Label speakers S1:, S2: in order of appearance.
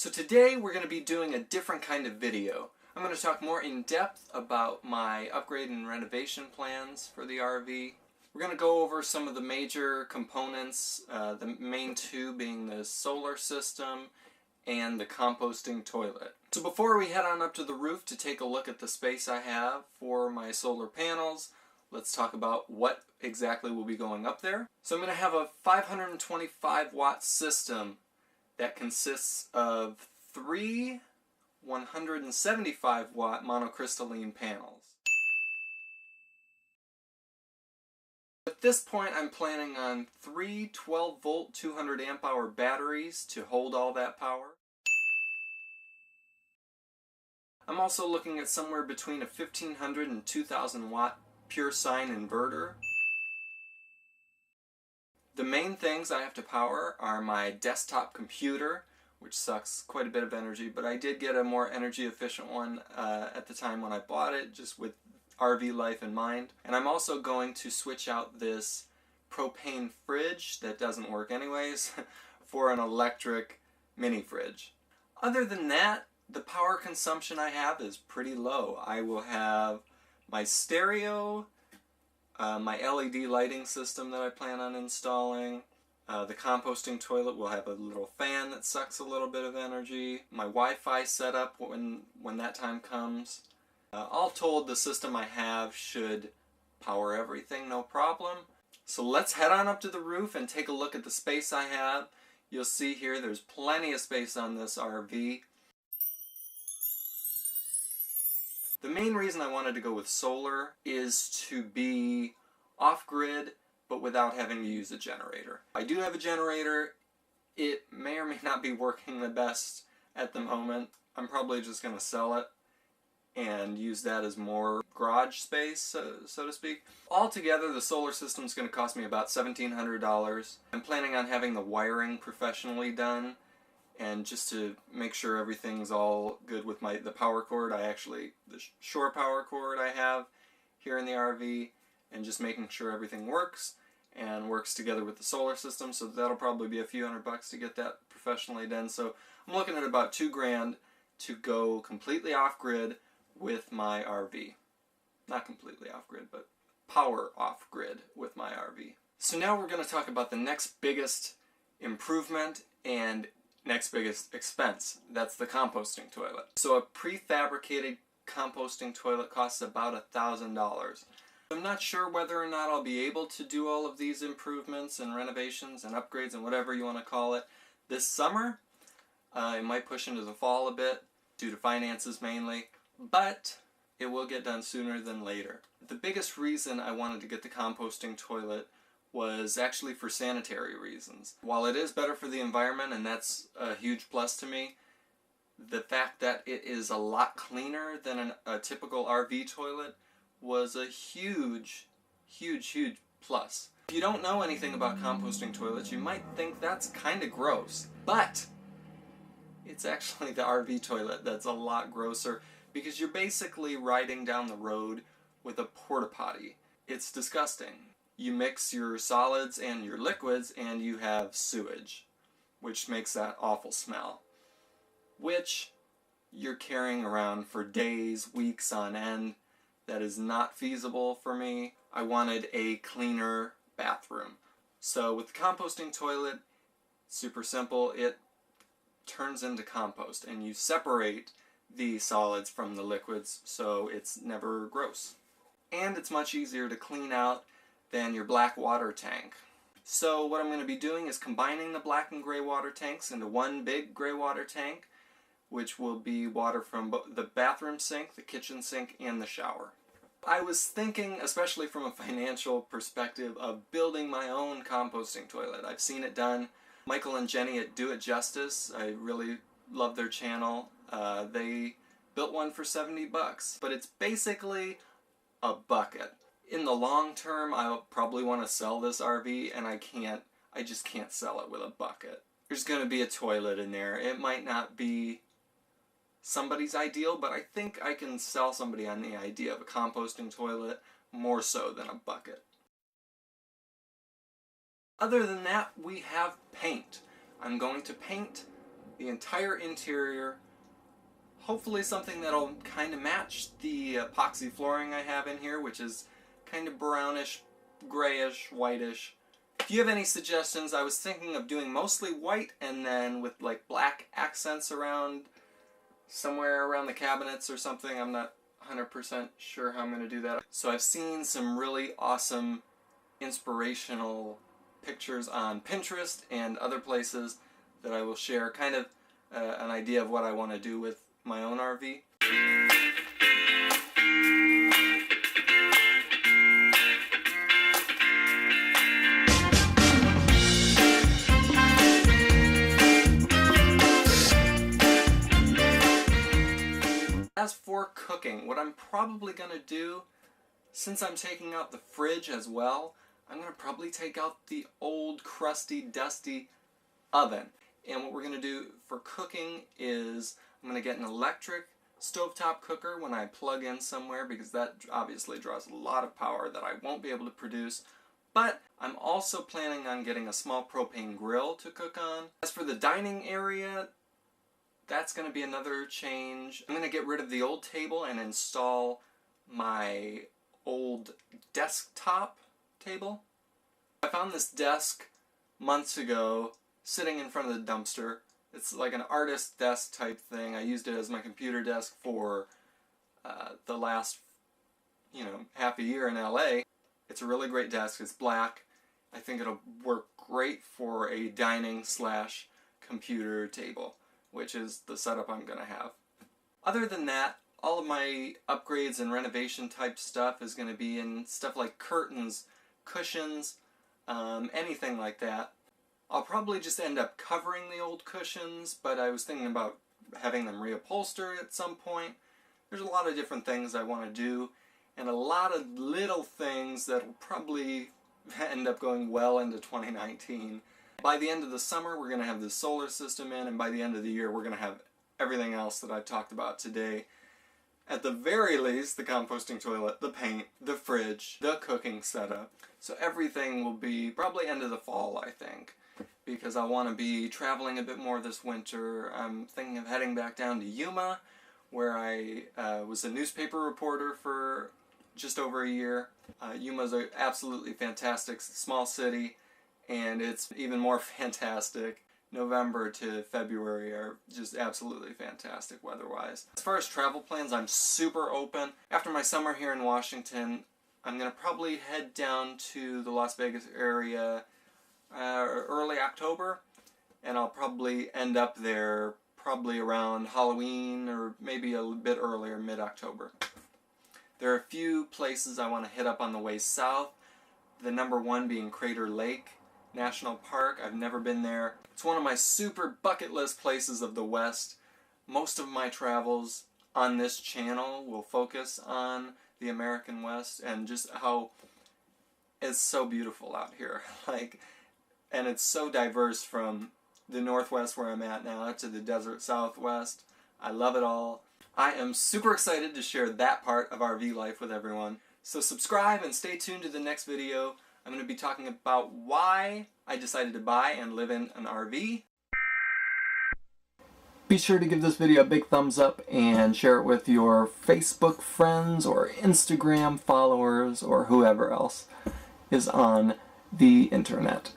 S1: So today we're going to be doing a different kind of video. I'm going to talk more in depth about my upgrade and renovation plans for the RV. We're going to go over some of the major components, the main two being the solar system and the composting toilet. So before we head on up to the roof to take a look at the space I have for my solar panels, let's talk about what exactly will be going up there. So I'm going to have a 525 watt system that consists of 3 175 watt monocrystalline panels. At this point I'm planning on 3 12 volt 200 amp hour batteries to hold all that power. I'm also looking at somewhere between a 1500 and 2000 watt pure sine inverter. The main things I have to power are my desktop computer, which sucks quite a bit of energy, but I did get a more energy efficient one at the time when I bought it, just with RV life in mind. And I'm also going to switch out this propane fridge that doesn't work anyways for an electric mini fridge. Other than that, the power consumption I have is pretty low. I will have my stereo, my LED lighting system that I plan on installing. The composting toilet will have a little fan that sucks a little bit of energy. My Wi-Fi setup when that time comes. All told, the system I have should power everything, no problem. So let's head on up to the roof and take a look at the space I have. You'll see here there's plenty of space on this RV. The main reason I wanted to go with solar is to be off-grid but without having to use a generator. I do have a generator. It may or may not be working the best at the moment. I'm probably just going to sell it and use that as more garage space, so to speak. Altogether, the solar system is going to cost me about $1,700. I'm planning on having the wiring professionally done, and just to make sure everything's all good with the power cord, the shore power cord I have here in the RV, and just making sure everything works and works together with the solar system. So that'll probably be a few $100 to get that professionally done. So I'm looking at about $2,000 to go completely off-grid with my RV. Not completely off-grid, but power off-grid with my RV. So now we're going to talk about the next biggest improvement and next biggest expense. That's the composting toilet. So a prefabricated composting toilet costs about $1,000. I'm not sure whether or not I'll be able to do all of these improvements and renovations and upgrades and whatever you want to call it this summer. It might push into the fall a bit due to finances mainly, but it will get done sooner than later. The biggest reason I wanted to get the composting toilet was actually for sanitary reasons. While it is better for the environment, and that's a huge plus to me, the fact that it is a lot cleaner than a typical RV toilet was a huge plus. If you don't know anything about composting toilets, you might think that's kind of gross, but it's actually the RV toilet that's a lot grosser, because you're basically riding down the road with a porta potty. It's disgusting. You mix your solids and your liquids and you have sewage, which makes that awful smell, which you're carrying around for days, weeks on end. That is not feasible for me. I wanted a cleaner bathroom. So with the composting toilet, super simple. It turns into compost and you separate the solids from the liquids, so it's never gross. And it's much easier to clean out than your black water tank. So what I'm going to be doing is combining the black and gray water tanks into one big gray water tank, which will be water from the bathroom sink, the kitchen sink, and the shower. I was thinking, especially from a financial perspective, of building my own composting toilet. I've seen it done. Michael and Jenny at Do It Justice, I really love their channel. They built one for $70, but it's basically a bucket. In the long term, I'll probably want to sell this RV, and I just can't sell it with a bucket. There's going to be a toilet in there. It might not be somebody's ideal, but I think I can sell somebody on the idea of a composting toilet more so than a bucket. Other than that, we have paint. I'm going to paint the entire interior. Hopefully something that'll kind of match the epoxy flooring I have in here, which is kind of brownish, grayish, whitish. If you have any suggestions, I was thinking of doing mostly white and then with like black accents around somewhere around the cabinets or something. I'm not 100% sure how I'm going to do that. So I've seen some really awesome inspirational pictures on Pinterest and other places that I will share, kind of an idea of what I want to do with my own RV. As for cooking, what I'm probably going to do, since I'm taking out the fridge as well, I'm going to probably take out the old, crusty, dusty oven. And what we're going to do for cooking is I'm going to get an electric stovetop cooker when I plug in somewhere, because that obviously draws a lot of power that I won't be able to produce. But I'm also planning on getting a small propane grill to cook on. As for the dining area, that's going to be another change. I'm going to get rid of the old table and install my old desktop table. I found this desk months ago sitting in front of the dumpster. It's like an artist desk type thing. I used it as my computer desk for the last, half a year in LA. It's a really great desk. It's black. I think it'll work great for a dining / computer table, which is the setup I'm going to have. Other than that, all of my upgrades and renovation type stuff is going to be in stuff like curtains, cushions, anything like that. I'll probably just end up covering the old cushions, but I was thinking about having them reupholstered at some point. There's a lot of different things I want to do, and a lot of little things that will probably end up going well into 2019. By the end of the summer, we're going to have the solar system in, and by the end of the year, we're going to have everything else that I've talked about today. At the very least, the composting toilet, the paint, the fridge, the cooking setup. So everything will be probably end of the fall, I think, because I want to be traveling a bit more this winter. I'm thinking of heading back down to Yuma, where I was a newspaper reporter for just over a year. Yuma's an absolutely fantastic small city, and it's even more fantastic. November to February are just absolutely fantastic weather-wise. As far as travel plans, I'm super open. After my summer here in Washington, I'm going to probably head down to the Las Vegas area early October, and I'll probably end up there probably around Halloween or maybe a bit earlier, mid-October. There are a few places I want to hit up on the way south, the number one being Crater Lake National Park. I've never been there. It's one of my super bucket list places of the West. Most of my travels on this channel will focus on the American West and just how it's so beautiful out here. And it's so diverse from the Northwest where I'm at now to the desert Southwest. I love it all. I am super excited to share that part of RV life with everyone. So subscribe and stay tuned to the next video. I'm going to be talking about why I decided to buy and live in an RV. Be sure to give this video a big thumbs up and share it with your Facebook friends or Instagram followers or whoever else is on the internet.